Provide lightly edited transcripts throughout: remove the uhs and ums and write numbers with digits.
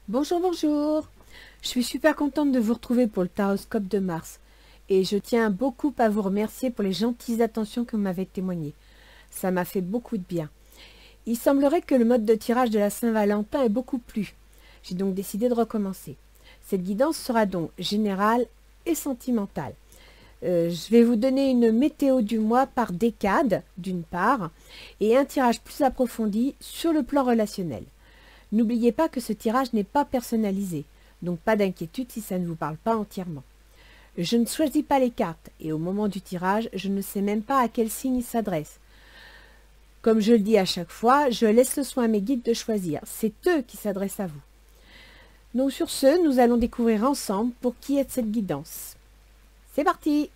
Bonjour, bonjour. Je suis super contente de vous retrouver pour le Taroscope de Mars. Et je tiens beaucoup à vous remercier pour les gentilles attentions que vous m'avez témoignées. Ça m'a fait beaucoup de bien. Il semblerait que le mode de tirage de la Saint-Valentin ait beaucoup plu. J'ai donc décidé de recommencer. Cette guidance sera donc générale et sentimentale. Je vais vous donner une météo du mois par décade, d'une part, et un tirage plus approfondi sur le plan relationnel. N'oubliez pas que ce tirage n'est pas personnalisé, donc pas d'inquiétude si ça ne vous parle pas entièrement. Je ne choisis pas les cartes, et au moment du tirage, je ne sais même pas à quel signe ils s'adressent. Comme je le dis à chaque fois, je laisse le soin à mes guides de choisir. C'est eux qui s'adressent à vous. Donc sur ce, nous allons découvrir ensemble pour qui est cette guidance. C'est parti!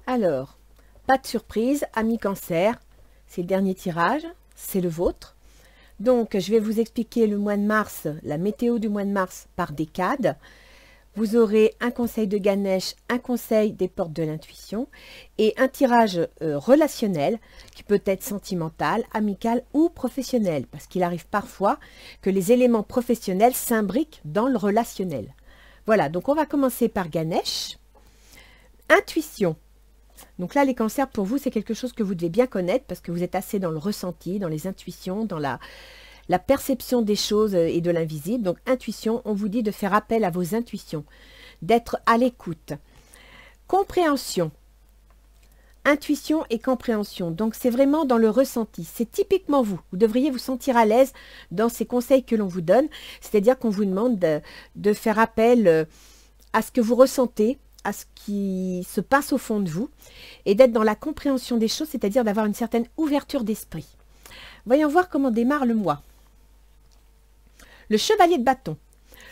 Alors, pas de surprise, amis Cancer, c'est le dernier tirage, c'est le vôtre. Donc, je vais vous expliquer le mois de mars, la météo du mois de mars par décade. Vous aurez un conseil de Ganesh, un conseil des portes de l'intuition et un tirage relationnel qui peut être sentimental, amical ou professionnel. Parce qu'il arrive parfois que les éléments professionnels s'imbriquent dans le relationnel. Voilà, donc on va commencer par Ganesh. Intuition. Donc là, les cancers, pour vous, c'est quelque chose que vous devez bien connaître parce que vous êtes assez dans le ressenti, dans les intuitions, dans la perception des choses et de l'invisible. Donc, intuition, on vous dit de faire appel à vos intuitions, d'être à l'écoute. Compréhension. Intuition et compréhension. Donc, c'est vraiment dans le ressenti. C'est typiquement vous. Vous devriez vous sentir à l'aise dans ces conseils que l'on vous donne. C'est-à-dire qu'on vous demande de faire appel à ce que vous ressentez, à ce qui se passe au fond de vous et d'être dans la compréhension des choses, c'est-à-dire d'avoir une certaine ouverture d'esprit. Voyons voir comment démarre le mois. Le chevalier de bâton.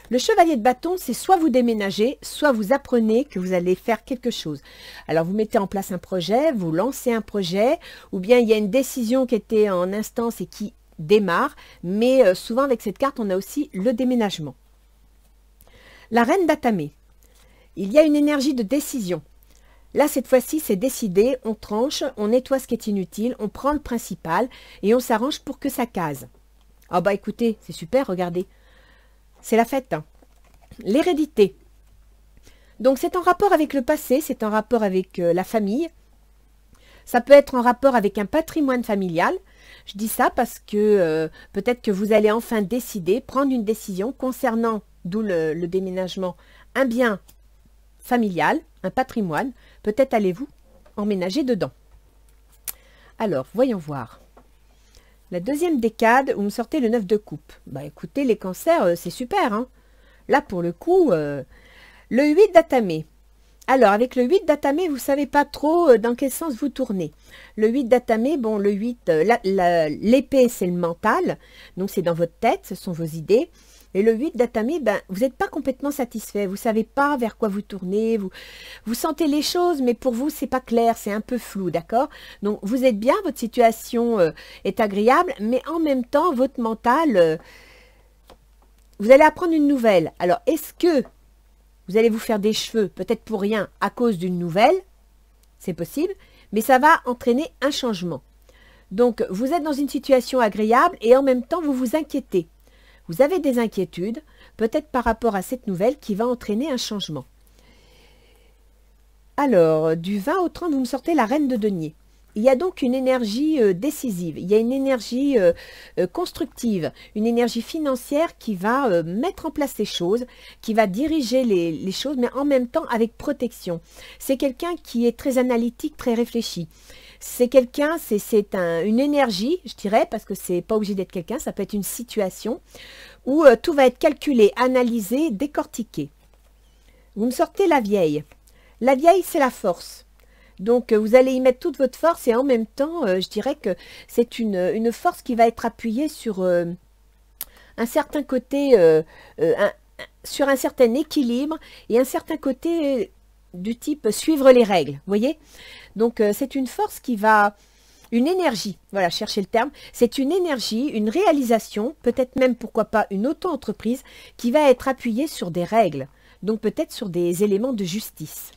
Le chevalier de bâton, c'est soit vous déménagez, soit vous apprenez que vous allez faire quelque chose. Alors, vous mettez en place un projet, vous lancez un projet, ou bien il y a une décision qui était en instance et qui démarre, mais souvent avec cette carte, on a aussi le déménagement. La reine d'Atamé. Il y a une énergie de décision. Là, cette fois-ci, c'est décidé, on tranche, on nettoie ce qui est inutile, on prend le principal et on s'arrange pour que ça case. Ah bah écoutez, c'est super, regardez. C'est la fête. Hein. L'hérédité. Donc c'est en rapport avec le passé, c'est en rapport avec la famille. Ça peut être en rapport avec un patrimoine familial. Je dis ça parce que peut-être que vous allez enfin décider, prendre une décision concernant, d'où le déménagement, un bien familial, un patrimoine, peut-être allez-vous emménager dedans. Alors, voyons voir. La deuxième décade, vous me sortez le 9 de coupe. Bah écoutez, les cancers, c'est super. Hein. Là, pour le coup, le 8 d'Atamé. Alors, avec le 8 d'Atamé, vous ne savez pas trop dans quel sens vous tournez. Le 8 d'Atamé, bon, le 8, l'épée, c'est le mental. Donc, c'est dans votre tête, ce sont vos idées. Et le 8 d'Atami, ben, vous n'êtes pas complètement satisfait. Vous ne savez pas vers quoi vous tournez. Vous sentez les choses, mais pour vous, c'est pas clair. C'est un peu flou, d'accord? Donc, vous êtes bien, votre situation est agréable, mais en même temps, votre mental, vous allez apprendre une nouvelle. Alors, est-ce que vous allez vous faire des cheveux, peut-être pour rien, à cause d'une nouvelle? C'est possible, mais ça va entraîner un changement. Donc, vous êtes dans une situation agréable et en même temps, vous vous inquiétez. Vous avez des inquiétudes, peut-être par rapport à cette nouvelle qui va entraîner un changement. Alors, du 20 au 30, vous me sortez la reine de denier. Il y a donc une énergie décisive, il y a une énergie constructive, une énergie financière qui va mettre en place les choses, qui va diriger les choses, mais en même temps avec protection. C'est quelqu'un qui est très analytique, très réfléchi. C'est quelqu'un, c'est une énergie, je dirais, parce que c'est pas obligé d'être quelqu'un, ça peut être une situation où tout va être calculé, analysé, décortiqué. Vous me sortez la vieille. La vieille, c'est la force. Donc, vous allez y mettre toute votre force et en même temps, je dirais que c'est une force qui va être appuyée sur un certain côté, sur un certain équilibre et un certain côté du type suivre les règles, vous voyez? Donc, c'est une force qui va, une énergie, voilà, cherchez le terme, c'est une énergie, une réalisation, peut-être même, pourquoi pas, une auto-entreprise qui va être appuyée sur des règles, donc peut-être sur des éléments de justice.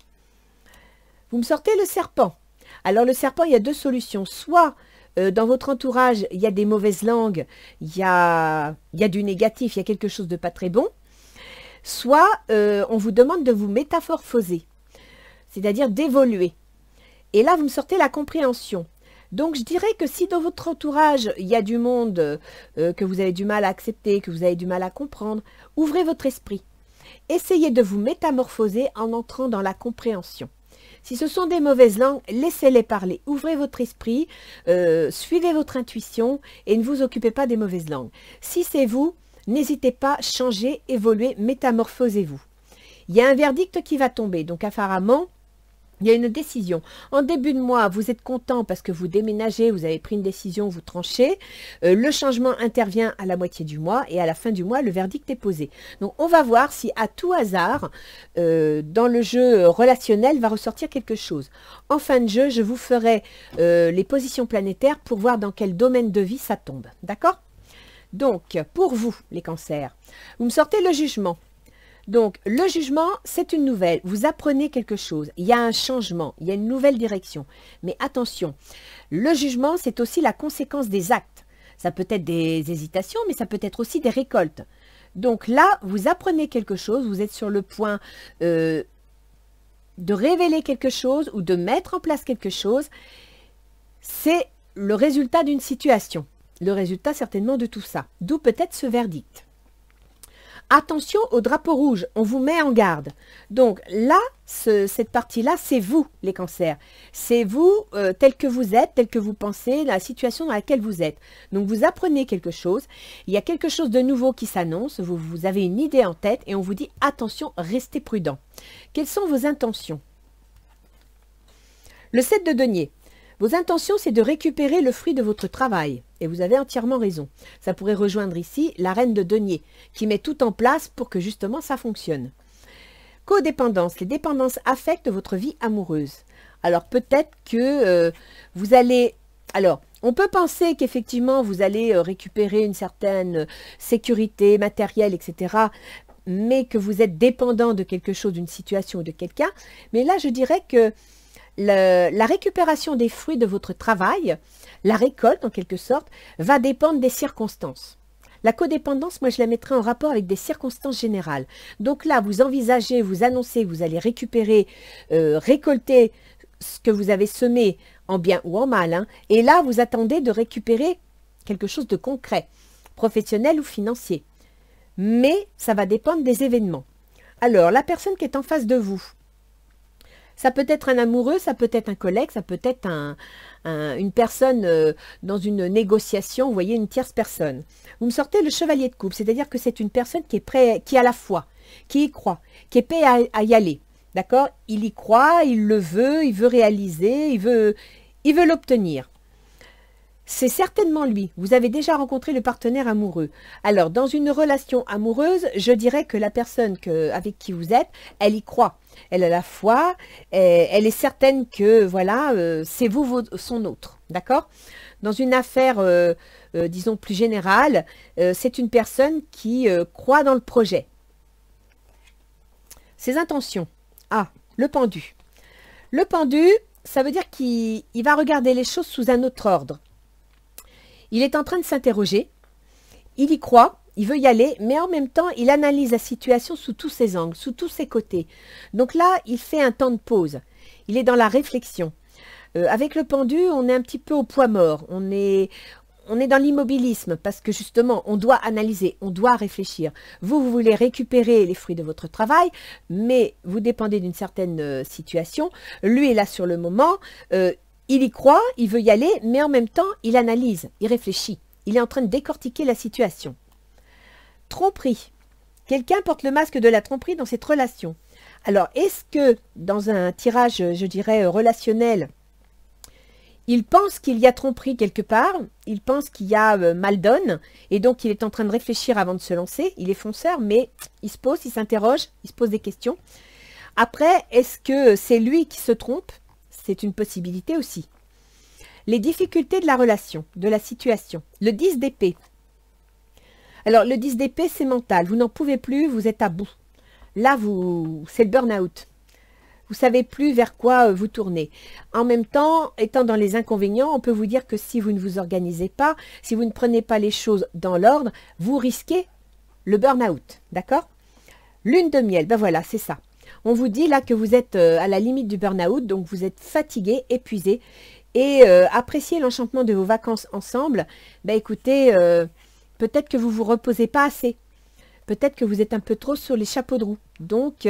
Vous me sortez le serpent. Alors le serpent, il y a deux solutions. Soit dans votre entourage, il y a des mauvaises langues, il y a du négatif, il y a quelque chose de pas très bon. Soit on vous demande de vous métamorphoser, c'est-à-dire d'évoluer. Et là, vous me sortez la compréhension. Donc je dirais que si dans votre entourage, il y a du monde que vous avez du mal à accepter, que vous avez du mal à comprendre, ouvrez votre esprit. Essayez de vous métamorphoser en entrant dans la compréhension. Si ce sont des mauvaises langues, laissez-les parler. Ouvrez votre esprit, suivez votre intuition et ne vous occupez pas des mauvaises langues. Si c'est vous, n'hésitez pas, changez, évoluez, métamorphosez-vous. Il y a un verdict qui va tomber. Donc apparemment, il y a une décision. En début de mois, vous êtes content parce que vous déménagez, vous avez pris une décision, vous tranchez. Le changement intervient à la moitié du mois et à la fin du mois, le verdict est posé. Donc, on va voir si à tout hasard, dans le jeu relationnel, va ressortir quelque chose. En fin de jeu, je vous ferai les positions planétaires pour voir dans quel domaine de vie ça tombe. D'accord? Donc, pour vous, les cancers, vous me sortez le jugement. Donc, le jugement, c'est une nouvelle. Vous apprenez quelque chose. Il y a un changement. Il y a une nouvelle direction. Mais attention, le jugement, c'est aussi la conséquence des actes. Ça peut être des hésitations, mais ça peut être aussi des récoltes. Donc là, vous apprenez quelque chose. Vous êtes sur le point de révéler quelque chose ou de mettre en place quelque chose. C'est le résultat d'une situation. Le résultat, certainement, de tout ça. D'où peut-être ce verdict. Attention au drapeau rouge, on vous met en garde. Donc là, cette partie-là, c'est vous, les cancers. C'est vous, tel que vous êtes, tel que vous pensez, la situation dans laquelle vous êtes. Donc vous apprenez quelque chose, il y a quelque chose de nouveau qui s'annonce, vous avez une idée en tête et on vous dit attention, restez prudent. Quelles sont vos intentions? Le 7 de denier. Vos intentions, c'est de récupérer le fruit de votre travail. Et vous avez entièrement raison. Ça pourrait rejoindre ici la reine de denier, qui met tout en place pour que justement ça fonctionne. Codépendance. Les dépendances affectent votre vie amoureuse. Alors peut-être que vous allez... Alors, on peut penser qu'effectivement, vous allez récupérer une certaine sécurité matérielle, etc., mais que vous êtes dépendant de quelque chose, d'une situation ou de quelqu'un. Mais là, je dirais que la récupération des fruits de votre travail, la récolte en quelque sorte, va dépendre des circonstances. La codépendance, moi je la mettrai en rapport avec des circonstances générales. Donc là, vous envisagez, vous annoncez, vous allez récupérer, récolter ce que vous avez semé en bien ou en mal. Hein, et là, vous attendez de récupérer quelque chose de concret, professionnel ou financier. Mais ça va dépendre des événements. Alors, la personne qui est en face de vous, ça peut être un amoureux, ça peut être un collègue, ça peut être une personne dans une négociation, vous voyez, une tierce personne. Vous me sortez le chevalier de coupe, c'est-à-dire que c'est une personne qui est prête, qui a la foi, qui y croit, qui est prêt à y aller. D'accord? Il y croit, il le veut, il veut réaliser, il veut l'obtenir. c'est certainement lui. Vous avez déjà rencontré le partenaire amoureux. Alors, dans une relation amoureuse, je dirais que la personne avec qui vous êtes, elle y croit. Elle a la foi, elle est certaine que, voilà, c'est vous, son autre. D'accord? Dans une affaire, disons, plus générale, c'est une personne qui croit dans le projet. Ses intentions. Ah, le pendu. Le pendu, ça veut dire qu'il va regarder les choses sous un autre ordre. Il est en train de s'interroger, il y croit, il veut y aller, mais en même temps, il analyse la situation sous tous ses angles, sous tous ses côtés. Donc là, il fait un temps de pause. Il est dans la réflexion. Avec le pendu, on est un petit peu au poids mort. On est dans l'immobilisme parce que justement, on doit analyser, on doit réfléchir. Vous voulez récupérer les fruits de votre travail, mais vous dépendez d'une certaine situation. Lui est là sur le moment. Il y croit, il veut y aller, mais en même temps, il analyse, il réfléchit. Il est en train de décortiquer la situation. Tromperie. Quelqu'un porte le masque de la tromperie dans cette relation. Alors, est-ce que dans un tirage, je dirais, relationnel, il pense qu'il y a tromperie quelque part, il pense qu'il y a mal donne, et donc il est en train de réfléchir avant de se lancer. Il est fonceur, mais il se pose, il s'interroge, il se pose des questions. Après, est-ce que c'est lui qui se trompe? C'est une possibilité aussi. Les difficultés de la relation, de la situation. Le 10 d'épée. Alors, le 10 d'épée, c'est mental. Vous n'en pouvez plus, vous êtes à bout. Là, c'est le burn-out. Vous ne savez plus vers quoi vous tourner. En même temps, étant dans les inconvénients, on peut vous dire que si vous ne vous organisez pas, si vous ne prenez pas les choses dans l'ordre, vous risquez le burn-out. D'accord? Lune de miel, ben voilà, c'est ça. On vous dit là que vous êtes à la limite du burn-out, donc vous êtes fatigué, épuisé. Et appréciez l'enchantement de vos vacances ensemble. Ben écoutez, peut-être que vous ne vous reposez pas assez. Peut-être que vous êtes un peu trop sur les chapeaux de roue. Donc,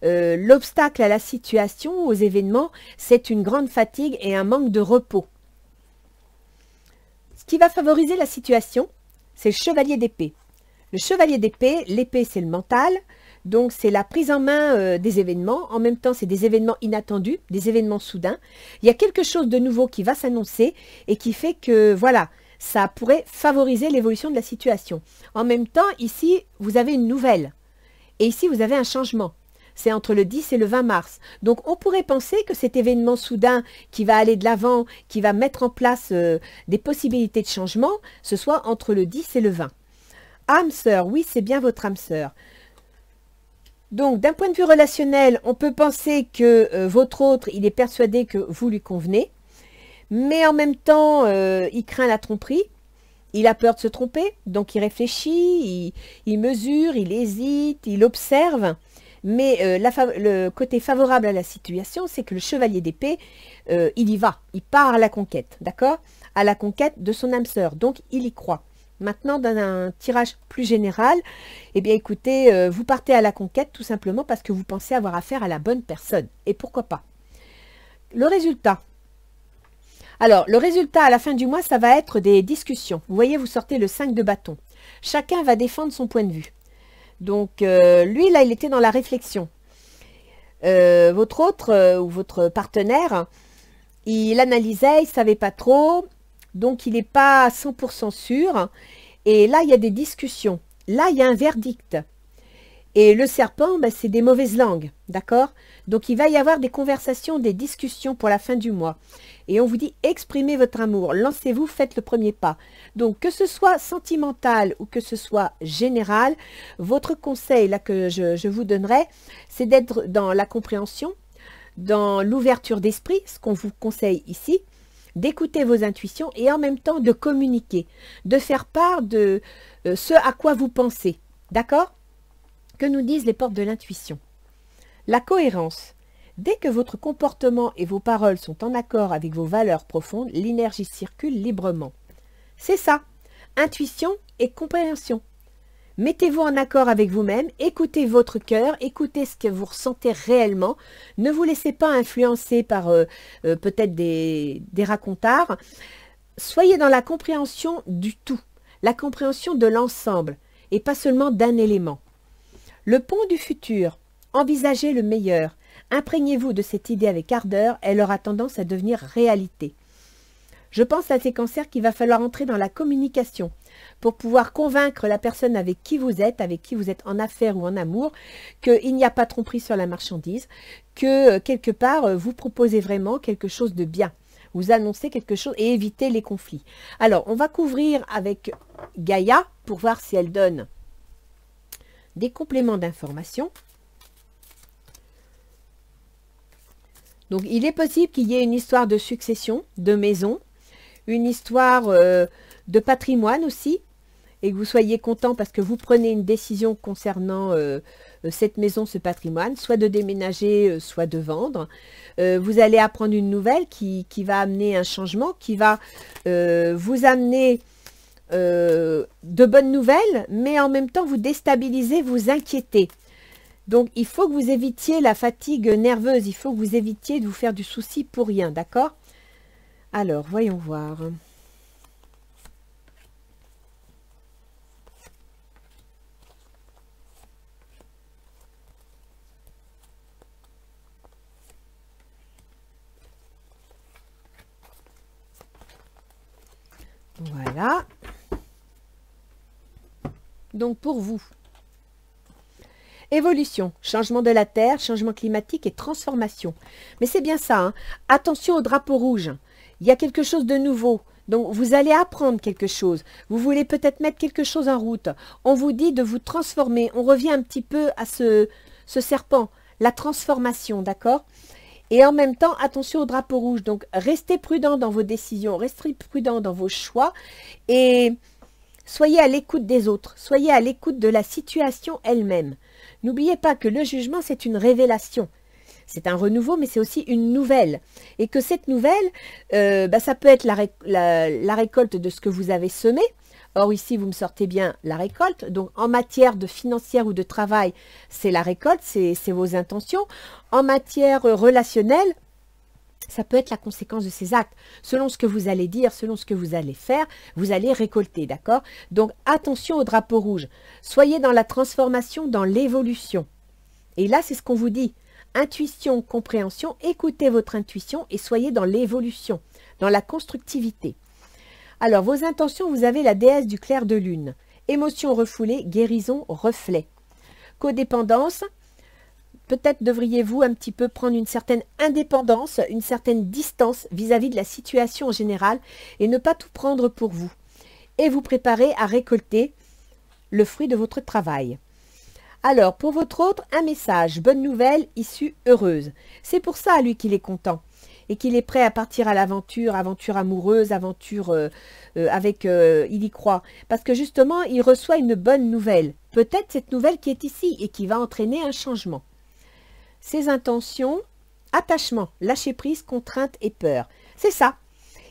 l'obstacle à la situation, aux événements, c'est une grande fatigue et un manque de repos. Ce qui va favoriser la situation, c'est le chevalier d'épée. Le chevalier d'épée, l'épée, c'est le mental. Donc, c'est la prise en main des événements. En même temps, c'est des événements inattendus, des événements soudains. Il y a quelque chose de nouveau qui va s'annoncer et qui fait que, voilà, ça pourrait favoriser l'évolution de la situation. En même temps, ici, vous avez une nouvelle. Et ici, vous avez un changement. C'est entre le 10 et le 20 mars. Donc, on pourrait penser que cet événement soudain qui va aller de l'avant, qui va mettre en place des possibilités de changement, ce soit entre le 10 et le 20. Âme sœur, oui, c'est bien votre âme sœur. Donc, d'un point de vue relationnel, on peut penser que votre autre, il est persuadé que vous lui convenez. Mais en même temps, il craint la tromperie. Il a peur de se tromper, donc il réfléchit, il mesure, il hésite, il observe. Mais le côté favorable à la situation, c'est que le chevalier d'épée, il y va, il part à la conquête, d'accord? À la conquête de son âme sœur, donc il y croit. Maintenant, dans un tirage plus général, eh bien écoutez, vous partez à la conquête tout simplement parce que vous pensez avoir affaire à la bonne personne. Et pourquoi pas? Le résultat. Alors, le résultat à la fin du mois, ça va être des discussions. Vous voyez, vous sortez le 5 de bâton. Chacun va défendre son point de vue. Donc, lui, là, il était dans la réflexion. Votre autre ou votre partenaire, il analysait, il ne savait pas trop. Donc, il n'est pas à 100% sûr. Et là, il y a des discussions. Là, il y a un verdict. Et le serpent, ben, c'est des mauvaises langues, d'accord? Donc, il va y avoir des conversations, des discussions pour la fin du mois. Et on vous dit, exprimez votre amour, lancez-vous, faites le premier pas. Donc, que ce soit sentimental ou que ce soit général, votre conseil là que je vous donnerai, c'est d'être dans la compréhension, dans l'ouverture d'esprit, ce qu'on vous conseille ici, d'écouter vos intuitions et en même temps de communiquer, de faire part de ce à quoi vous pensez, d'accord? Que nous disent les portes de l'intuition? La cohérence. Dès que votre comportement et vos paroles sont en accord avec vos valeurs profondes, l'énergie circule librement. C'est ça, intuition et compréhension. Mettez-vous en accord avec vous-même, écoutez votre cœur, écoutez ce que vous ressentez réellement. Ne vous laissez pas influencer par peut-être des racontards. Soyez dans la compréhension du tout, la compréhension de l'ensemble et pas seulement d'un élément. Le pont du futur, envisagez le meilleur. Imprégnez-vous de cette idée avec ardeur, elle aura tendance à devenir réalité. Je pense à ces cancers qu'il va falloir entrer dans la communication pour pouvoir convaincre la personne avec qui vous êtes en affaires ou en amour, qu'il n'y a pas de tromperie sur la marchandise, que quelque part, vous proposez vraiment quelque chose de bien. Vous annoncez quelque chose et évitez les conflits. Alors, on va couvrir avec Gaïa pour voir si elle donne des compléments d'information. Donc, il est possible qu'il y ait une histoire de succession, de maison, une histoire de patrimoine aussi, et que vous soyez content parce que vous prenez une décision concernant cette maison, ce patrimoine, soit de déménager, soit de vendre. Vous allez apprendre une nouvelle qui va amener un changement, qui va vous amener de bonnes nouvelles, mais en même temps vous déstabiliser, vous inquiéter. Donc, il faut que vous évitiez la fatigue nerveuse, il faut que vous évitiez de vous faire du souci pour rien, d'accord? Alors, voyons voir. Voilà. Donc, pour vous, évolution, changement de la Terre, changement climatique et transformation. Mais c'est bien ça, hein. Attention au drapeau rouge. Il y a quelque chose de nouveau. Donc, vous allez apprendre quelque chose. Vous voulez peut-être mettre quelque chose en route. On vous dit de vous transformer. On revient un petit peu à ce serpent, la transformation, d'accord? Et en même temps, attention au drapeau rouge. Donc, restez prudent dans vos décisions, restez prudent dans vos choix et soyez à l'écoute des autres. Soyez à l'écoute de la situation elle-même. N'oubliez pas que le jugement, c'est une révélation. C'est un renouveau, mais c'est aussi une nouvelle. Et que cette nouvelle, ça peut être la récolte de ce que vous avez semé. Or, ici, vous me sortez bien la récolte. Donc, en matière de financière ou de travail, c'est la récolte, c'est vos intentions. En matière relationnelle, ça peut être la conséquence de ces actes. Selon ce que vous allez dire, selon ce que vous allez faire, vous allez récolter, d'accord? Donc, attention au drapeau rouge. Soyez dans la transformation, dans l'évolution. Et là, c'est ce qu'on vous dit. Intuition, compréhension, écoutez votre intuition et soyez dans l'évolution, dans la constructivité. Alors, vos intentions, vous avez la déesse du clair de lune. Émotion refoulée, guérison, reflet. Codépendance, peut-être devriez-vous un petit peu prendre une certaine indépendance, une certaine distance vis-à-vis de la situation en général et ne pas tout prendre pour vous. Et vous préparer à récolter le fruit de votre travail. Alors, pour votre autre, un message, bonne nouvelle, issue heureuse. C'est pour ça, lui, qu'il est content et qu'il est prêt à partir à l'aventure, aventure amoureuse, aventure il y croit. Parce que justement, il reçoit une bonne nouvelle. Peut-être cette nouvelle qui est ici et qui va entraîner un changement. Ses intentions, attachement, lâcher prise, contrainte et peur. C'est ça.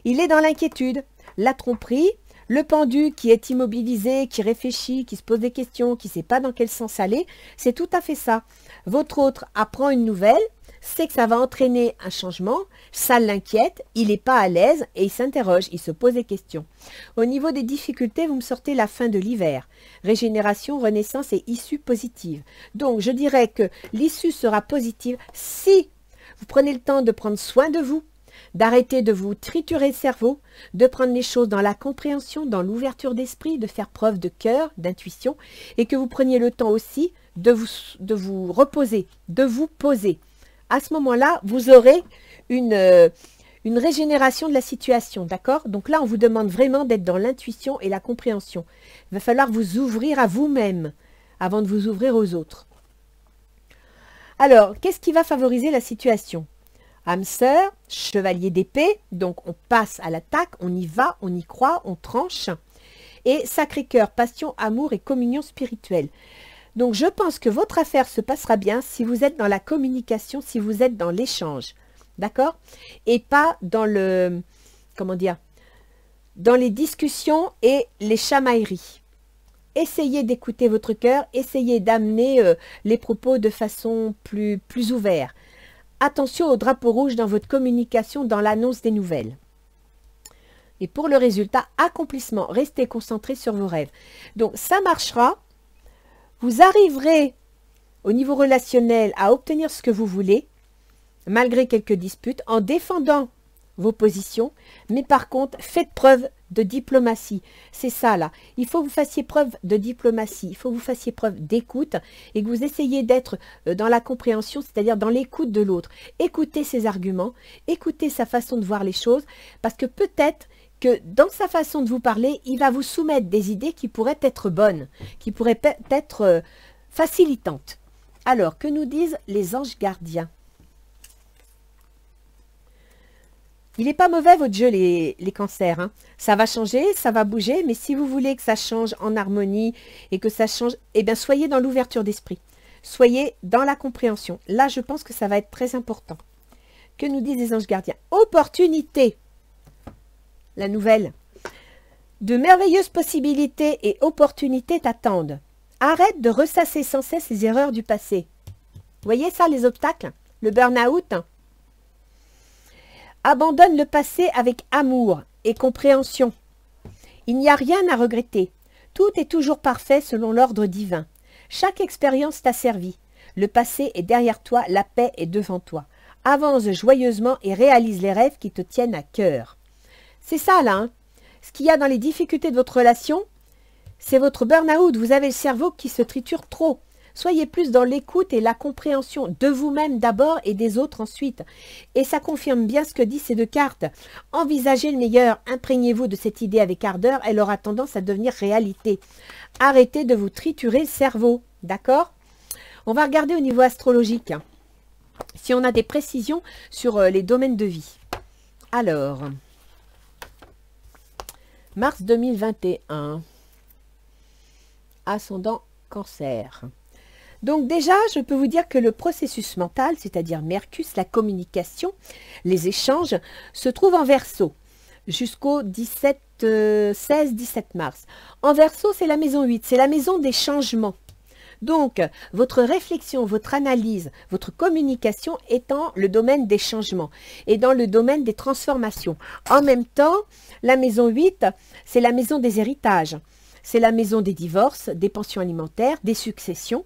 Il est dans l'inquiétude, la tromperie, le pendu qui est immobilisé, qui réfléchit, qui se pose des questions, qui ne sait pas dans quel sens aller. C'est tout à fait ça. Votre autre apprend une nouvelle, sait que ça va entraîner un changement, ça l'inquiète, il n'est pas à l'aise et il s'interroge, il se pose des questions. Au niveau des difficultés, vous me sortez la fin de l'hiver. Régénération, renaissance et issue positive. Donc, je dirais que l'issue sera positive si vous prenez le temps de prendre soin de vous, d'arrêter de vous triturer le cerveau, de prendre les choses dans la compréhension, dans l'ouverture d'esprit, de faire preuve de cœur, d'intuition, et que vous preniez le temps aussi de vous reposer, de vous poser. À ce moment-là, vous aurez une régénération de la situation, d'accord? Donc là, on vous demande vraiment d'être dans l'intuition et la compréhension. Il va falloir vous ouvrir à vous-même avant de vous ouvrir aux autres. Alors, qu'est-ce qui va favoriser la situation? Âme sœur, chevalier d'épée, donc on passe à l'attaque, on y va, on y croit, on tranche. Et Sacré-Cœur, passion, amour et communion spirituelle. Donc, je pense que votre affaire se passera bien si vous êtes dans la communication, si vous êtes dans l'échange, d'accord? Et pas dans le, comment dire, dans les discussions et les chamailleries. Essayez d'écouter votre cœur, essayez d'amener les propos de façon plus ouverte. Attention au drapeau rouge dans votre communication, dans l'annonce des nouvelles. Et pour le résultat, accomplissement, restez concentré sur vos rêves. Donc, ça marchera. Vous arriverez au niveau relationnel à obtenir ce que vous voulez, malgré quelques disputes, en défendant vos positions, mais par contre, faites preuve de diplomatie. C'est ça, là. Il faut que vous fassiez preuve de diplomatie, il faut que vous fassiez preuve d'écoute et que vous essayiez d'être dans la compréhension, c'est-à-dire dans l'écoute de l'autre. Écoutez ses arguments, écoutez sa façon de voir les choses, parce que peut-être que dans sa façon de vous parler, il va vous soumettre des idées qui pourraient être bonnes, qui pourraient être facilitantes. Alors, que nous disent les anges gardiens? Il n'est pas mauvais votre jeu, les cancers. Hein. Ça va changer, ça va bouger, mais si vous voulez que ça change en harmonie et que ça change, eh bien, soyez dans l'ouverture d'esprit. Soyez dans la compréhension. Là, je pense que ça va être très important. Que nous disent les anges gardiens? Opportunité. La nouvelle. De merveilleuses possibilités et opportunités t'attendent. Arrête de ressasser sans cesse les erreurs du passé. Vous voyez ça, les obstacles? Le burn-out? Abandonne le passé avec amour et compréhension. Il n'y a rien à regretter. Tout est toujours parfait selon l'ordre divin. Chaque expérience t'a servi. Le passé est derrière toi, la paix est devant toi. Avance joyeusement et réalise les rêves qui te tiennent à cœur. C'est ça, là. Hein. Ce qu'il y a dans les difficultés de votre relation, c'est votre burn-out. Vous avez le cerveau qui se triture trop. Soyez plus dans l'écoute et la compréhension de vous-même d'abord et des autres ensuite. Et ça confirme bien ce que disent ces deux cartes. Envisagez le meilleur, imprégnez-vous de cette idée avec ardeur, elle aura tendance à devenir réalité. Arrêtez de vous triturer le cerveau, d'accord? On va regarder au niveau astrologique, si on a des précisions sur les domaines de vie. Alors, mars 2021, ascendant Cancer. Donc déjà, je peux vous dire que le processus mental, c'est-à-dire Mercure, la communication, les échanges, se trouve en Verseau jusqu'au 16-17 mars. En Verseau, c'est la maison 8, c'est la maison des changements. Donc, votre réflexion, votre analyse, votre communication est dans le domaine des changements et dans le domaine des transformations. En même temps, la maison 8, c'est la maison des héritages. C'est la maison des divorces, des pensions alimentaires, des successions.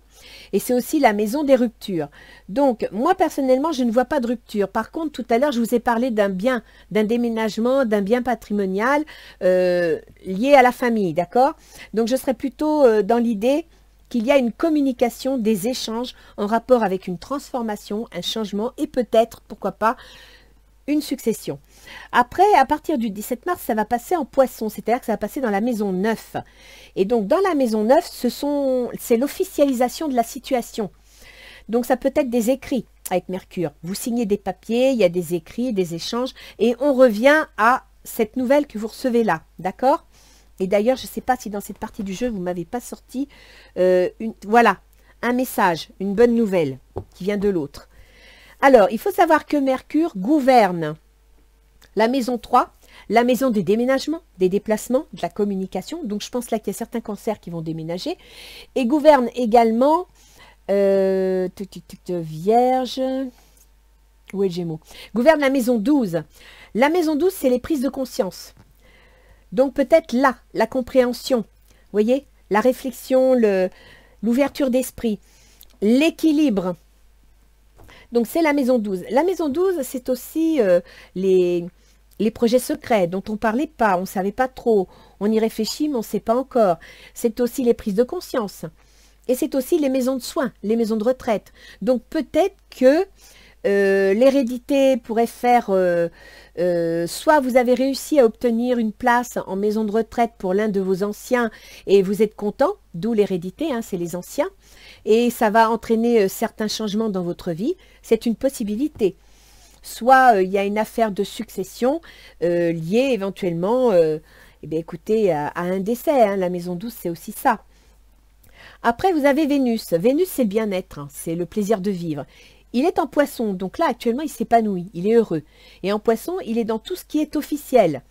Et c'est aussi la maison des ruptures. Donc, moi, personnellement, je ne vois pas de rupture. Par contre, tout à l'heure, je vous ai parlé d'un bien, d'un déménagement, d'un bien patrimonial lié à la famille, d'accord? Donc, je serais plutôt dans l'idée qu'il y a une communication, des échanges en rapport avec une transformation, un changement et peut-être, pourquoi pas, une succession. Après, à partir du 17 mars, ça va passer en poisson, c'est-à-dire que ça va passer dans la maison 9. Et donc, dans la maison 9, c'est l'officialisation de la situation. Donc, ça peut être des écrits avec Mercure. Vous signez des papiers, il y a des écrits, des échanges, et on revient à cette nouvelle que vous recevez là, d'accord? Et d'ailleurs, je ne sais pas si dans cette partie du jeu, vous ne m'avez pas sorti, voilà, un message, une bonne nouvelle qui vient de l'autre. Alors, il faut savoir que Mercure gouverne la maison 3, la maison des déménagements, des déplacements, de la communication. Donc, je pense là qu'il y a certains cancers qui vont déménager. Et gouverne également Vierge, où est le Gémeaux? Gouverne la maison 12. La maison 12, c'est les prises de conscience. Donc, peut-être là, la compréhension, vous voyez, la réflexion, l'ouverture d'esprit, l'équilibre. Donc, c'est la maison 12. La maison 12, c'est aussi les projets secrets dont on ne parlait pas, on ne savait pas trop. On y réfléchit, mais on ne sait pas encore. C'est aussi les prises de conscience. Et c'est aussi les maisons de soins, les maisons de retraite. Donc, peut-être que l'hérédité pourrait faire... soit vous avez réussi à obtenir une place en maison de retraite pour l'un de vos anciens et vous êtes content, d'où l'hérédité, hein, c'est les anciens. Et ça va entraîner certains changements dans votre vie. C'est une possibilité. Soit il y a une affaire de succession liée éventuellement eh bien, écoutez, à un décès. Hein, la maison 12, c'est aussi ça. Après, vous avez Vénus. Vénus, c'est le bien-être, hein, c'est le plaisir de vivre. Il est en poisson, donc là, actuellement, il s'épanouit, il est heureux. Et en poisson, il est dans tout ce qui est officiel.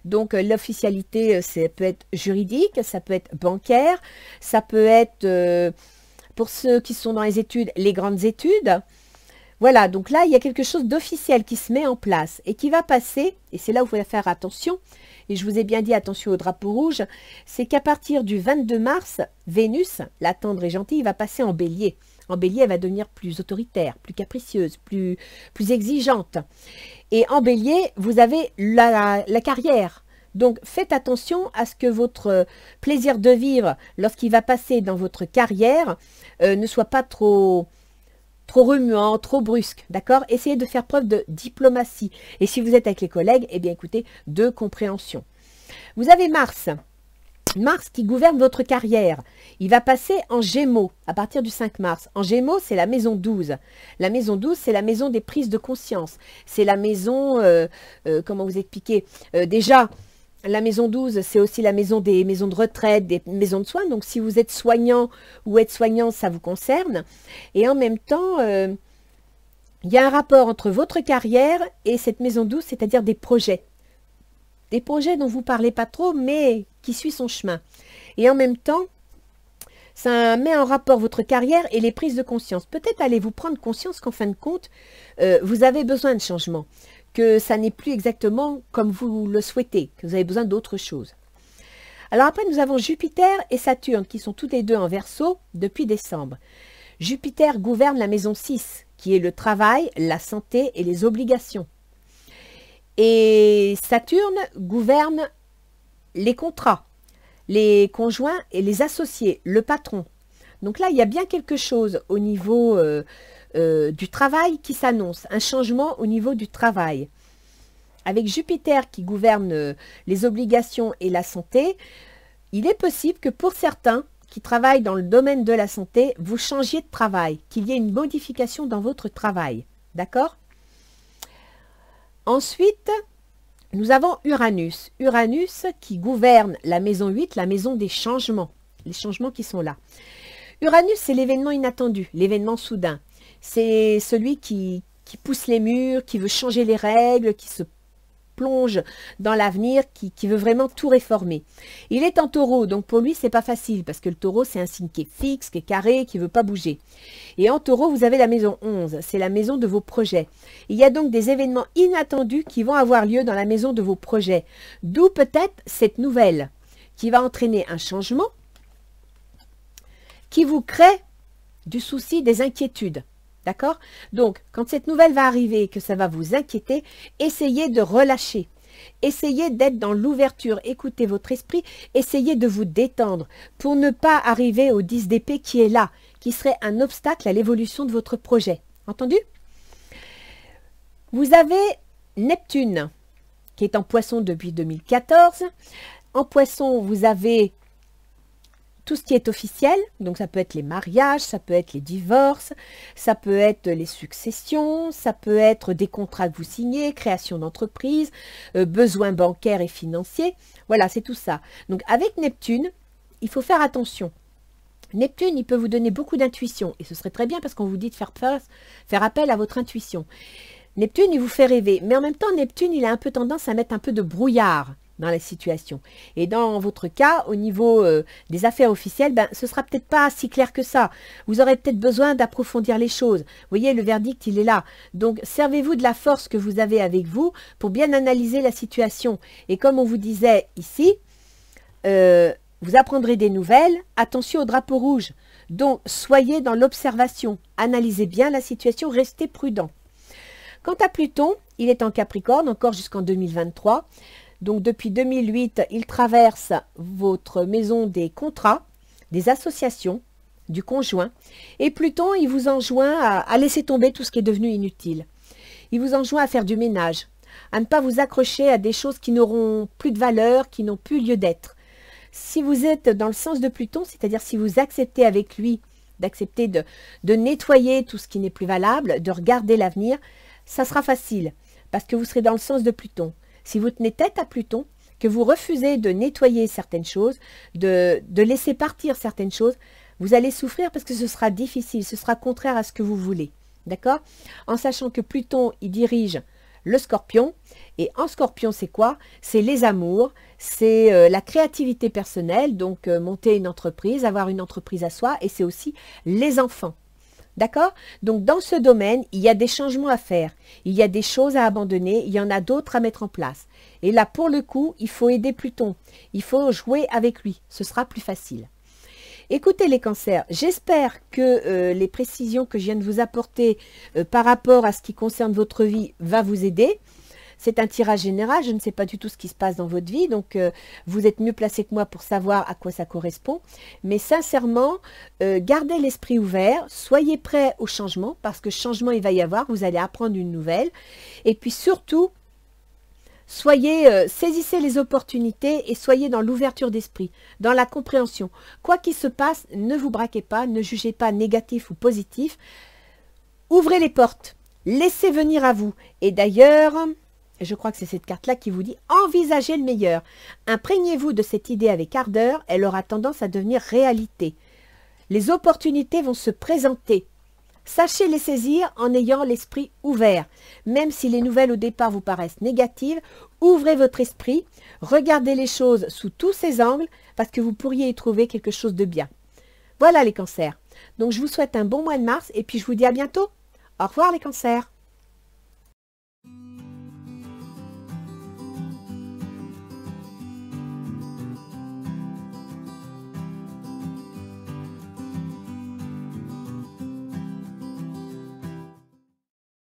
Donc, l'officialité, ça peut être juridique, ça peut être bancaire, ça peut être... pour ceux qui sont dans les études, les grandes études. Voilà, donc là, il y a quelque chose d'officiel qui se met en place et qui va passer, et c'est là où il faut faire attention, et je vous ai bien dit attention au drapeau rouge, c'est qu'à partir du 22 mars, Vénus, la tendre et gentille, va passer en bélier. En Bélier, elle va devenir plus autoritaire, plus capricieuse, plus exigeante. Et en Bélier, vous avez la carrière. Donc, faites attention à ce que votre plaisir de vivre, lorsqu'il va passer dans votre carrière, ne soit pas trop remuant, trop brusque, d'accord? Essayez de faire preuve de diplomatie. Et si vous êtes avec les collègues, eh bien, écoutez, de compréhension. Vous avez Mars. Mars qui gouverne votre carrière. Il va passer en Gémeaux à partir du 5 mars. En Gémeaux, c'est la maison 12. La maison 12, c'est la maison des prises de conscience. C'est la maison, comment vous expliquer, déjà, la maison 12, c'est aussi la maison des maisons de retraite, des maisons de soins. Donc, si vous êtes soignant ou aide-soignant, ça vous concerne. Et en même temps, il y a un rapport entre votre carrière et cette maison 12, c'est-à-dire des projets. Des projets dont vous ne parlez pas trop, mais qui suivent son chemin. Et en même temps, ça met en rapport votre carrière et les prises de conscience. Peut-être allez-vous prendre conscience qu'en fin de compte, vous avez besoin de changement, que ça n'est plus exactement comme vous le souhaitez, que vous avez besoin d'autre chose. Alors après, nous avons Jupiter et Saturne qui sont tous les deux en Verseau depuis décembre. Jupiter gouverne la maison 6, qui est le travail, la santé et les obligations. Et Saturne gouverne les contrats, les conjoints et les associés, le patron. Donc là, il y a bien quelque chose au niveau du travail qui s'annonce, un changement au niveau du travail. Avec Jupiter qui gouverne les obligations et la santé, il est possible que pour certains qui travaillent dans le domaine de la santé, vous changiez de travail, qu'il y ait une modification dans votre travail. D'accord ? Ensuite, nous avons Uranus. Uranus qui gouverne la maison 8, la maison des changements. Les changements qui sont là. Uranus, c'est l'événement inattendu, l'événement soudain. C'est celui qui pousse les murs, qui veut changer les règles, qui se plonge dans l'avenir, qui veut vraiment tout réformer. Il est en taureau, donc pour lui, c'est pas facile, parce que le taureau, c'est un signe qui est fixe, qui est carré, qui ne veut pas bouger. Et en taureau, vous avez la maison 11, c'est la maison de vos projets. Il y a donc des événements inattendus qui vont avoir lieu dans la maison de vos projets. D'où peut-être cette nouvelle qui va entraîner un changement qui vous crée du souci, des inquiétudes. D'accord? Donc, quand cette nouvelle va arriver et que ça va vous inquiéter, essayez de relâcher. Essayez d'être dans l'ouverture. Écoutez votre esprit. Essayez de vous détendre pour ne pas arriver au 10 d'épée qui est là, qui serait un obstacle à l'évolution de votre projet. Entendu? Vous avez Neptune, qui est en Poisson depuis 2014. En Poisson, vous avez tout ce qui est officiel, donc ça peut être les mariages, ça peut être les divorces, ça peut être les successions, ça peut être des contrats que vous signez, création d'entreprise, besoins bancaires et financiers. Voilà, c'est tout ça. Donc avec Neptune, il faut faire attention. Neptune, il peut vous donner beaucoup d'intuition, et ce serait très bien parce qu'on vous dit de faire appel à votre intuition. Neptune, il vous fait rêver, mais en même temps, Neptune, il a un peu tendance à mettre un peu de brouillard dans la situation. Et dans votre cas, au niveau des affaires officielles, ben, ce sera peut-être pas si clair que ça. Vous aurez peut-être besoin d'approfondir les choses. Vous voyez, le verdict, il est là. Donc, servez-vous de la force que vous avez avec vous pour bien analyser la situation. Et comme on vous disait ici, vous apprendrez des nouvelles. Attention au drapeau rouge. Donc, soyez dans l'observation. Analysez bien la situation. Restez prudent. Quant à Pluton, il est en Capricorne, encore jusqu'en 2023. Donc, depuis 2008, il traverse votre maison des contrats, des associations, du conjoint. Et Pluton, il vous enjoint à laisser tomber tout ce qui est devenu inutile. Il vous enjoint à faire du ménage, à ne pas vous accrocher à des choses qui n'auront plus de valeur, qui n'ont plus lieu d'être. Si vous êtes dans le sens de Pluton, c'est-à-dire si vous acceptez avec lui, d'accepter de nettoyer tout ce qui n'est plus valable, de regarder l'avenir, ça sera facile, parce que vous serez dans le sens de Pluton. Si vous tenez tête à Pluton, que vous refusez de nettoyer certaines choses, de laisser partir certaines choses, vous allez souffrir parce que ce sera difficile, ce sera contraire à ce que vous voulez. D'accord? En sachant que Pluton, il dirige le Scorpion. Et en Scorpion, c'est quoi? C'est les amours, c'est la créativité personnelle, donc monter une entreprise, avoir une entreprise à soi, et c'est aussi les enfants. D'accord? Donc, dans ce domaine, il y a des changements à faire. Il y a des choses à abandonner. Il y en a d'autres à mettre en place. Et là, pour le coup, il faut aider Pluton. Il faut jouer avec lui. Ce sera plus facile. Écoutez les cancers, j'espère que les précisions que je viens de vous apporter par rapport à ce qui concerne votre vie va vous aider. C'est un tirage général, je ne sais pas du tout ce qui se passe dans votre vie, donc vous êtes mieux placé que moi pour savoir à quoi ça correspond. Mais sincèrement, gardez l'esprit ouvert, soyez prêts au changement, parce que changement il va y avoir, vous allez apprendre une nouvelle. Et puis surtout, saisissez les opportunités et soyez dans l'ouverture d'esprit, dans la compréhension. Quoi qu'il se passe, ne vous braquez pas, ne jugez pas négatif ou positif. Ouvrez les portes, laissez venir à vous. Et d'ailleurs, je crois que c'est cette carte-là qui vous dit « Envisagez le meilleur ». Imprégnez-vous de cette idée avec ardeur, elle aura tendance à devenir réalité. Les opportunités vont se présenter. Sachez les saisir en ayant l'esprit ouvert. Même si les nouvelles au départ vous paraissent négatives, ouvrez votre esprit, regardez les choses sous tous ces angles parce que vous pourriez y trouver quelque chose de bien. Voilà les cancers. Donc je vous souhaite un bon mois de mars et puis je vous dis à bientôt. Au revoir les cancers.